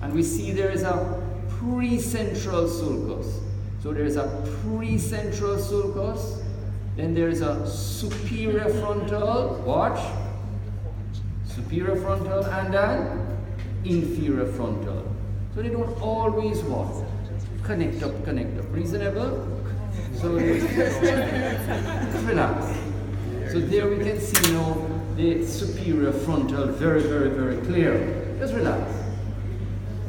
And we see there is a precentral sulcus. So there is a precentral sulcus, then there is a superior frontal, watch, superior frontal, and an inferior frontal. So they don't always what? Connect up. Reasonable? So just relax. So there we can see now the superior frontal very, very, very clear. Just relax.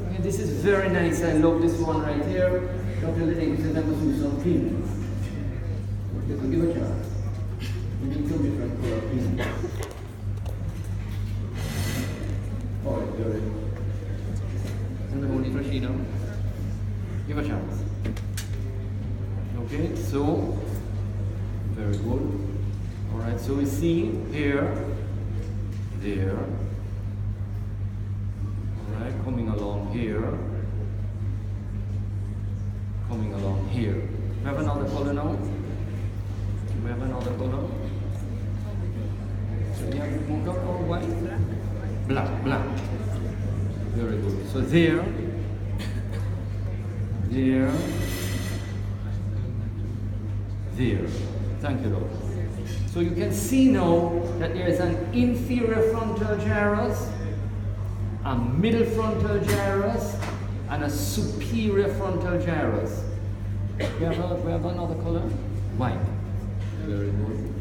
Okay, this is very nice. I love this one right here. Dr. Lennon says I must do some cleaning. Okay, so give a chance. We need two different color cleaning. Alright, good. And the holy Rashida. Give a chance. Okay, so very good. Alright, so we see here, there. Alright, coming along here. Coming along here. We have another color now? We have another color? So we have mocha or white? Black. Very good. So there. Thank you, Lord. So you can see now that there is an inferior frontal gyrus, a middle frontal gyrus, and a superior frontal gyrus. We have another color? White. Very good.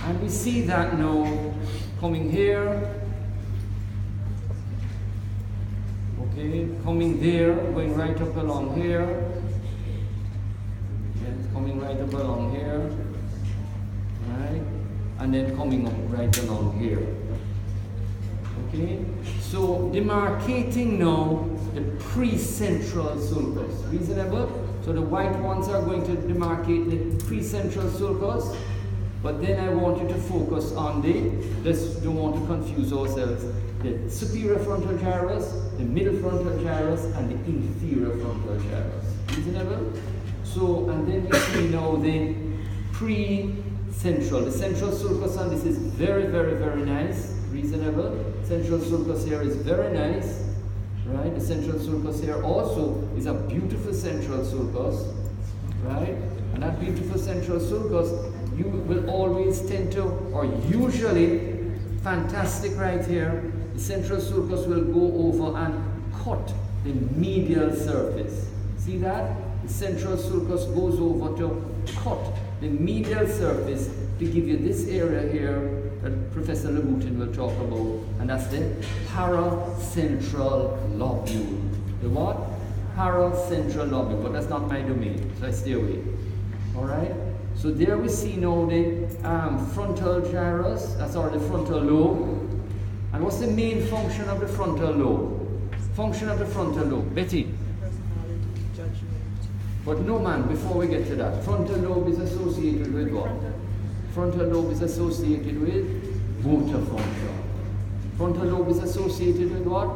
And we see that now coming here. Okay, coming there, going right up along here. Yes, coming right up along here. Right? And then coming up right along here. Okay? So demarcating now the precentral sulcus. Reasonable? So the white ones are going to demarcate the precentral sulcus, but then I want you to focus on let's don't want to confuse ourselves, the superior frontal gyrus, the middle frontal gyrus, and the inferior frontal gyrus. Reasonable? So, and then we see now the precentral. The central sulcus on this is very, very, very nice. Reasonable? Central sulcus here is very nice. Right? The central sulcus here also is a beautiful central sulcus. Right? And that beautiful central sulcus, you will always tend to, or usually, fantastic right here, the central sulcus will go over and cut the medial surface. See that? The central sulcus goes over to cut the medial surface to give you this area here that Professor Louboutin will talk about, and that's the paracentral lobule. The what? Paracentral lobule, but that's not my domain, so I stay away. Alright? So there we see now the frontal gyrus, the frontal lobe. And what's the main function of the frontal lobe? Function of the frontal lobe. Betty? But no man, before we get to that, frontal lobe is associated with what? Frontal lobe is associated with motor function. Frontal lobe is associated with what?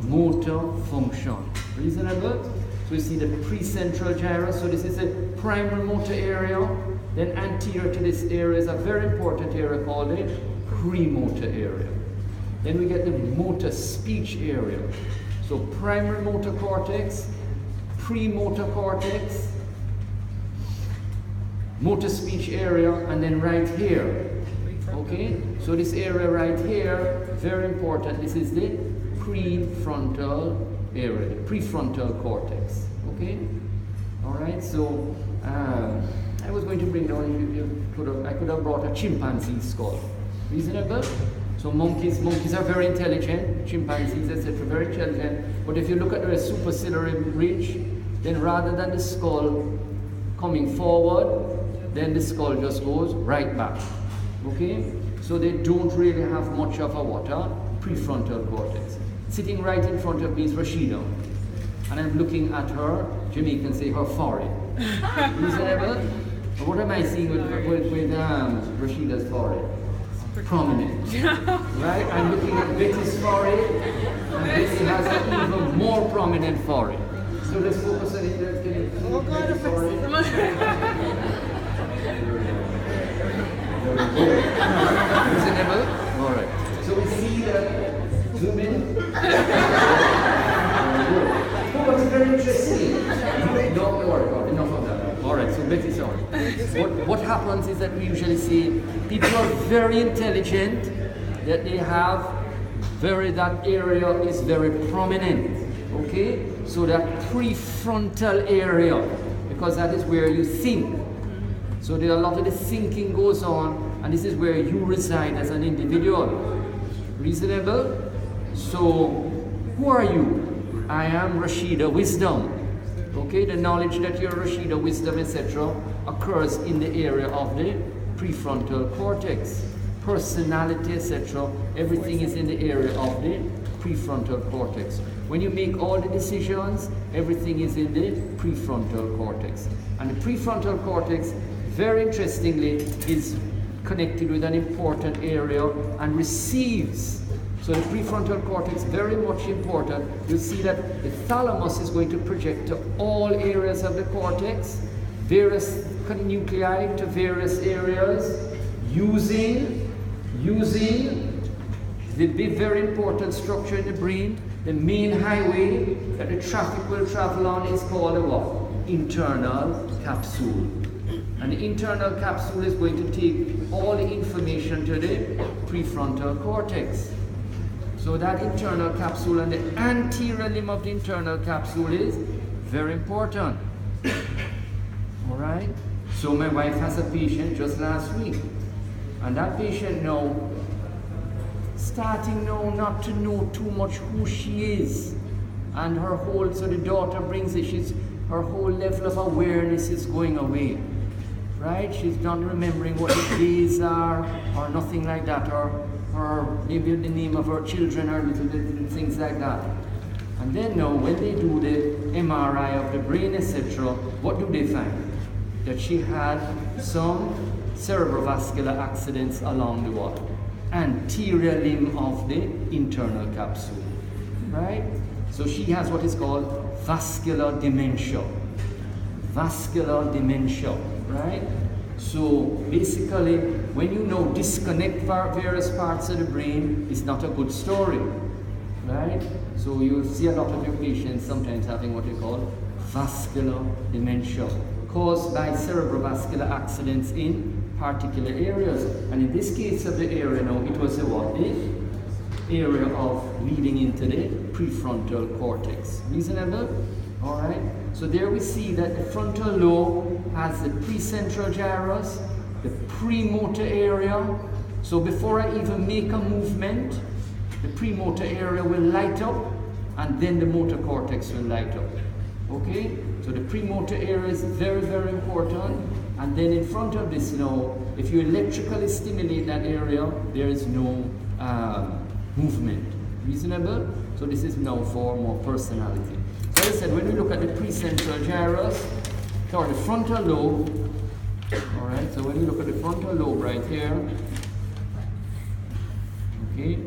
Motor function. Reasonable? So we see the precentral gyrus. So this is the primary motor area. Then anterior to this area is a very important area called the premotor area. Then we get the motor speech area. So primary motor cortex, premotor cortex, motor speech area, and then right here. Okay? So this area right here, very important. This is the prefrontal area, the prefrontal cortex. Okay? Alright, so I was going to bring down, I could have brought a chimpanzee skull. Reasonable? So monkeys are very intelligent, chimpanzees, etc., very intelligent. But if you look at the superciliary ridge, then rather than the skull coming forward, then the skull just goes right back. Okay? So they don't really have much of a prefrontal cortex. Sitting right in front of me is Rashida. And I'm looking at her, Jamaicans say her forehead. Reasonable? But what am I seeing with Rashida's forehead? Prominent. Right? I'm looking at Betty's forehead, and Betty has an even more prominent forehead. So let's focus on it. Let's get it. Oh God, Reasonable? Alright. So we see that zoom in. very interesting. Don't worry about enough of that. All right, so Betty's on. What happens is that we usually see people are very intelligent, that they have that area is very prominent. Okay, so that prefrontal area, because that is where you think. So there a lot of the thinking goes on, and this is where you reside as an individual. Reasonable? So, who are you? I am Rashida Wisdom. Okay, the knowledge that you're Rashida Wisdom, etc., occurs in the area of the prefrontal cortex. Personality, etc., everything is in the area of the prefrontal cortex. When you make all the decisions, everything is in the prefrontal cortex. And the prefrontal cortex, very interestingly, is connected with an important area and receives. So the prefrontal cortex, very much important. You'll see that the thalamus is going to project to all areas of the cortex, various nuclei to various areas, using the big, very important structure in the brain. The main highway that the traffic will travel on is called a what? Internal capsule. And the internal capsule is going to take all the information to the prefrontal cortex. So that internal capsule and the anterior limb of the internal capsule is very important. All right? So my wife has a patient just last week. And that patient now, starting now not to know too much who she is. And her whole, so the daughter brings it, her whole level of awareness is going away. Right? She's not remembering what the days are, or nothing like that, or maybe the name of her children, or little things like that. And then now, when they do the MRI of the brain, etc., what do they find? That she had some cerebrovascular accidents along the what? Anterior limb of the internal capsule. Right? So she has what is called vascular dementia. Vascular dementia. Right? So basically, when you know disconnect various parts of the brain, it's not a good story. Right? So you see a lot of your patients sometimes having what they call vascular dementia, caused by cerebrovascular accidents in particular areas. And in this case of the area now, it was the what? The area of leading into the prefrontal cortex. Reasonable? All right. So there we see that the frontal lobe has the precentral gyrus, the premotor area. So before I even make a movement, the premotor area will light up, and then the motor cortex will light up. Okay? So the premotor area is very, very important. And then in front of this now, if you electrically stimulate that area, there is no movement. Reasonable? So this is now for more personality. So as I said, when we look at the precentral gyrus, or the frontal lobe, all right, so when you look at the frontal lobe right here, okay,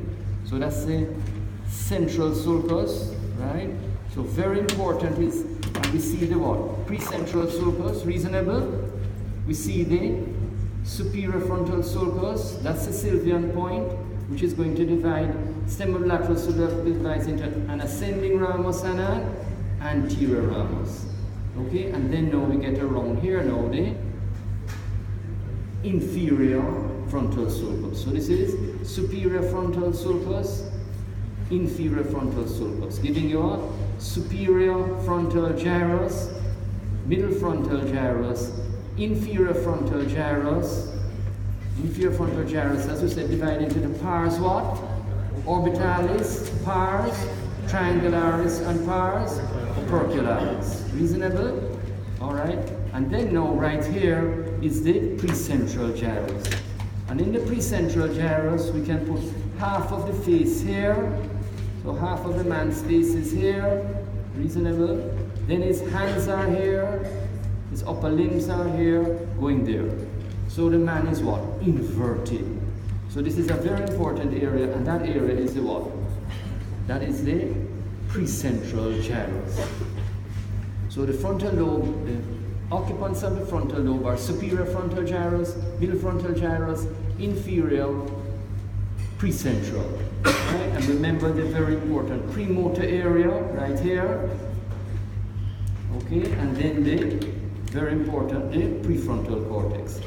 so that's the central sulcus, right? So very important is, and we see the what? Precentral sulcus, reasonable. We see the superior frontal sulcus, that's the Sylvian point, which is going to divide stemolateral sulcus divides into an ascending ramus and an anterior ramus. Okay, and then now we get around here now the inferior frontal sulcus. So this is superior frontal sulcus, inferior frontal sulcus, giving you a superior frontal gyrus, middle frontal gyrus, inferior frontal gyrus. Inferior frontal gyrus, as we said, divided into the pars what? Orbitalis, pars, triangularis, and pars opercularis. Reasonable? Alright? And then now right here is the precentral gyrus. And in the precentral gyrus we can put half of the face here. So half of the man's face is here. Reasonable? Then his hands are here. His upper limbs are here, going there. So the man is what? Inverted. So this is a very important area, and that area is the what? That is the precentral gyrus. So the frontal lobe, the occupants of the frontal lobe are superior frontal gyrus, middle frontal gyrus, inferior, precentral. Right? And remember the very important premotor area right here. Okay, and then the, very important, the prefrontal cortex.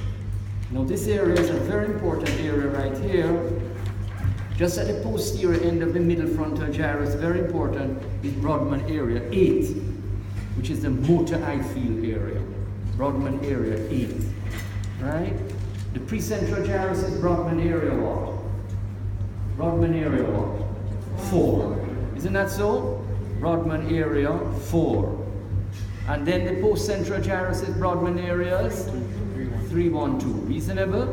Now this area is a very important area right here. Just at the posterior end of the middle frontal gyrus, very important, is Brodmann area 8, which is the motor eye field area. Brodmann area 8, right? The precentral gyrus is Brodmann area what? Brodmann area what? 4. Isn't that so? Brodmann area 4. And then the postcentral gyrus is Brodmann areas 3, 1, 2. Reasonable?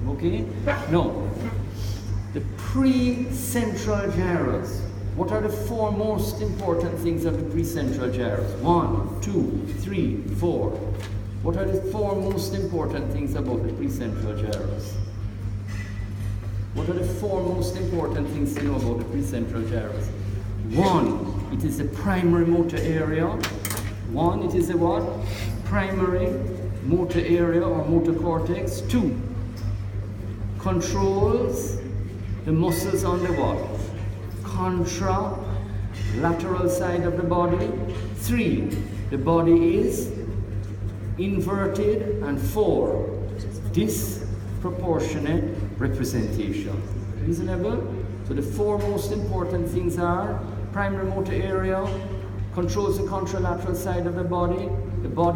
Okay? No. The precentral gyrus. What are the 4 most important things of the precentral gyrus? 1, 2, 3, 4. What are the 4 most important things about the precentral gyrus? What are the 4 most important things to know about the precentral gyrus? 1, it is the primary motor area. 1, it is a what? Primary motor area or motor cortex. 2, controls the muscles on the what? Contralateral side of the body. 3, the body is inverted. And 4, disproportionate representation. Reasonable? So the 4 most important things are primary motor area, controls the contralateral side of the body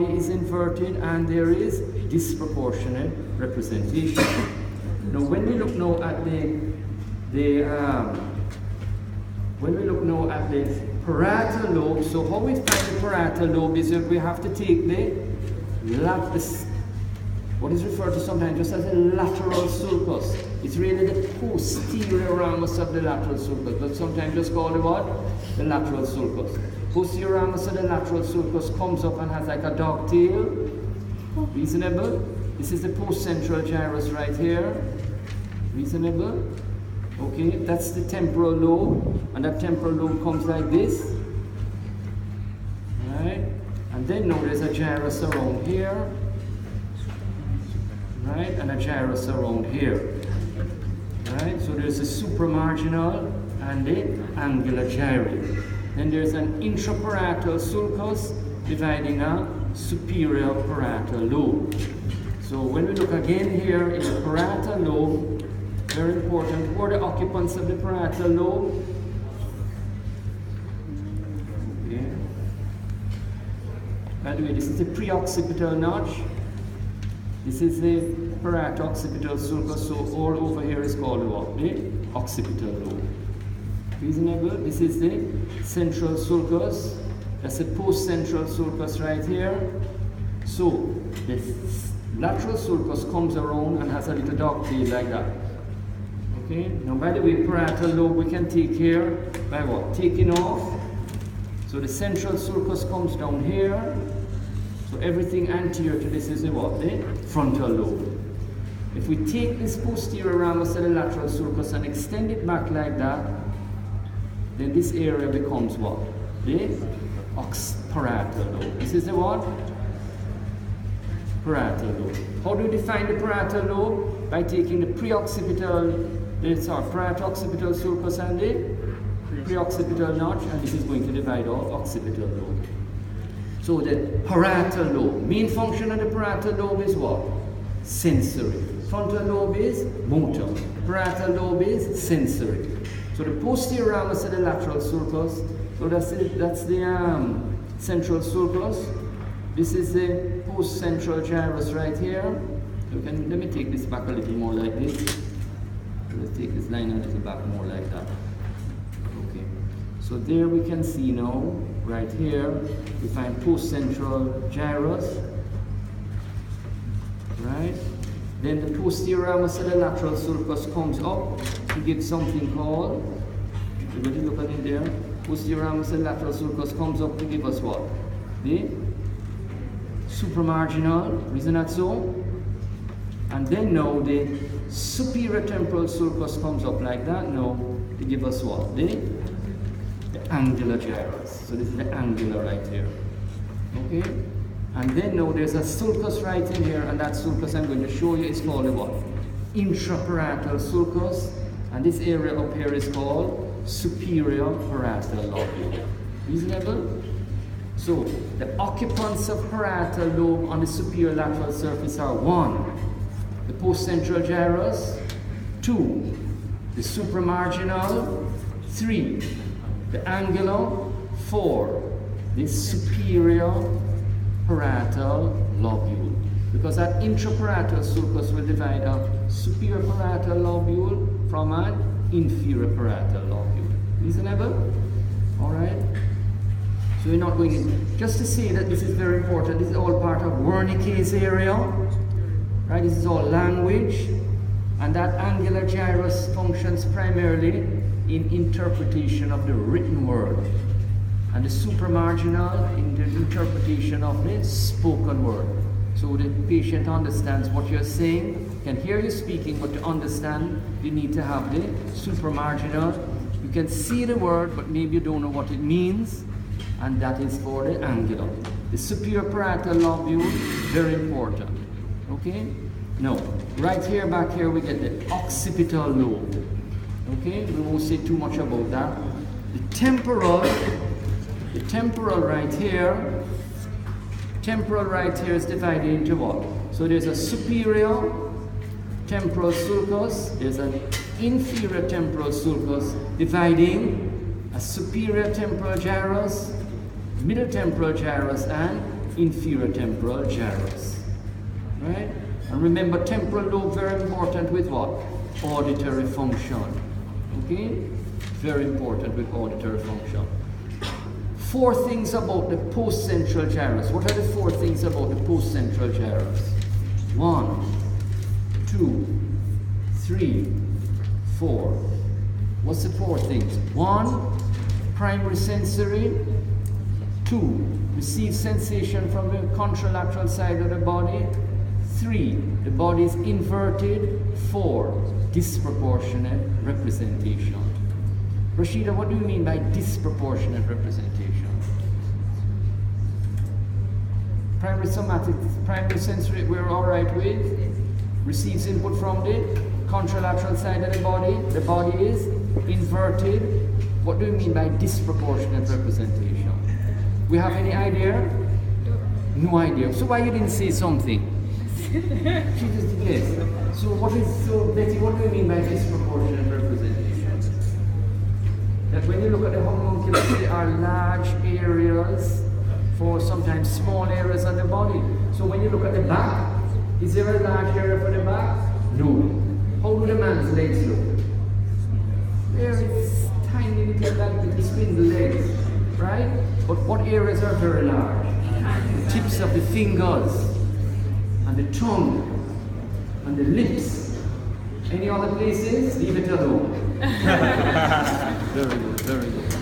is inverted, and there is disproportionate representation. Now when we look now at the parietal lobe, so how we find the parietal lobe is that we have to take what is referred to sometimes just as a lateral sulcus. It's really the posterior ramus of the lateral sulcus, but sometimes just call it what? The lateral sulcus. Posterior ramus of the lateral sulcus comes up and has like a dog tail. Reasonable? This is the postcentral gyrus right here. Reasonable? Okay, that's the temporal lobe, and that temporal lobe comes like this. Right? And then now there's a gyrus around here. Right? And a gyrus around here. Right? So there's a supramarginal and the angular gyri. Then there's an intraparietal sulcus dividing a superior parietal lobe. So when we look again here in the parietal lobe, very important, who are the occupants of the parietal lobe? Okay. By the way, this is the preoccipital notch. This is the parieto-occipital sulcus, so all over here is called what? The occipital lobe. Reasonable? This is the central sulcus. That's the post-central sulcus right here. So the lateral sulcus comes around and has a little dog tail like that. Okay? Now by the way, parietal lobe we can take here by what? Taking off. So the central sulcus comes down here. So everything anterior to this is the what? The frontal lobe. If we take this posterior ramus of the lateral sulcus and extend it back like that, then this area becomes what? The parietal lobe. This is the what? Parietal lobe. How do we define the parietal lobe? By taking the parieto-occipital sulcus and the preoccipital notch, and this is going to divide our occipital lobe. So the parietal lobe, main function of the parietal lobe is what? Sensory. Frontal lobe is motor. Parietal lobe is sensory. So the posterior ramus of the lateral sulcus, so that's the central sulcus. This is the post-central gyrus right here. Let me take this back a little more like this. Let's take this line a little back more like that. Okay. So there we can see now, right here, we find post-central gyrus. Right? Then the posterior ramus of the lateral sulcus comes up to give something called, everybody look at it there, posterior ramus of the lateral sulcus comes up to give us what? The supramarginal, isn't that so? And then now the superior temporal sulcus comes up like that now to give us what? The angular gyrus. So this is the angular right here. Okay? And then now there's a sulcus right in here, and that sulcus I'm going to show you is called the what? Intraparietal sulcus. And this area up here is called superior parietal lobule. Reasonable? So the occupants of parietal lobe on the superior lateral surface are 1, the postcentral gyrus, 2, the supramarginal, 3, the angular, 4, the superior parietal lobule. Because that intraparietal sulcus will divide a superior parietal lobule from an inferior parietal lobule. Reasonable? Alright? So we're not going in. Just to say that this is very important, this is all part of Wernicke's area. Right? This is all language. And that angular gyrus functions primarily in interpretation of the written word. And the supramarginal in the interpretation of the spoken word. So the patient understands what you're saying, can hear you speaking, but to understand, you need to have the supramarginal. You can see the word, but maybe you don't know what it means, and that is for the angular. The superior parietal lobule, very important. Okay? Now, right here, back here, we get the occipital lobe. Okay? We won't say too much about that. The temporal right here is divided into what? So there's a superior temporal sulcus, there's an inferior temporal sulcus dividing a superior temporal gyrus, middle temporal gyrus, and inferior temporal gyrus. Right? And remember, temporal lobe very important with what? Auditory function. Okay? Very important with auditory function. 4 things about the postcentral gyrus. What are the 4 things about the postcentral gyrus? 1, 2, 3, 4. What's the 4 things? 1, primary sensory. 2, receive sensation from the contralateral side of the body. 3, the body is inverted. 4, disproportionate representation. Rashida, what do you mean by disproportionate representation? Primary somatic, primary sensory, we're all right with. Receives input from the contralateral side of the body. The body is inverted. What do you mean by disproportionate representation? We have any idea? No idea. So why you didn't say something? She just yes. So Betty, what do you mean by disproportionate representation? That when you look at the homunculus, there are large areas for sometimes small areas of the body. So when you look at the back, is there a large area for the back? No. How do the man's legs look? Very tiny little like the spindle legs, right? But what areas are very large? The tips of the fingers, and the tongue, and the lips. Any other places? Leave it alone. Very good, very good.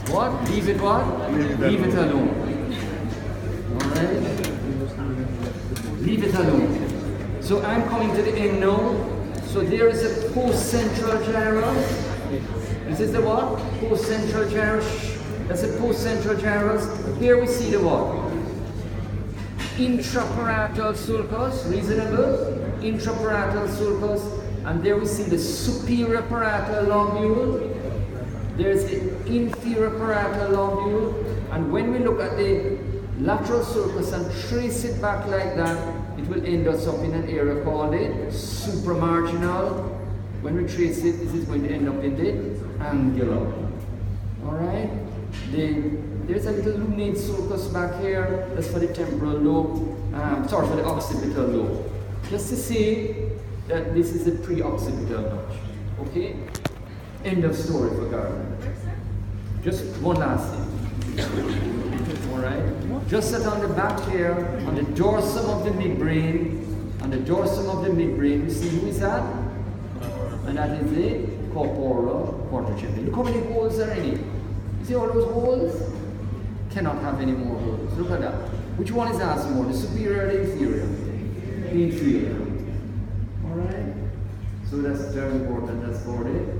What? Leave it what? Leave it alone. Alright? Leave it alone. So I'm coming to the end now. So there is a postcentral gyrus. This is the what? Postcentral gyrus. That's a postcentral gyrus. Here we see the what? Intraparietal sulcus. Reasonable? Intraparietal sulcus. And there we see the superior parietal lobule. There's the inferior parietal lobule. And when we look at the lateral sulcus and trace it back like that, it will end us up in an area called the supramarginal. When we trace it, this is going to end up in the angular. Alright? There's a little lunate sulcus back here. That's for the temporal lobe. For the occipital lobe. Just to see that this is a pre-occipital notch. Okay? End of story for Gardner. Just one last thing. Alright? Just that on the back here, on the dorsum of the midbrain, you see who is that? And that is the corporal quarter chamber. Look how many holes there are in it. You see all those holes? Cannot have any more holes. Look at that. Which one is asked more? The superior or the inferior? The inferior. Alright? So that's very important. That's for the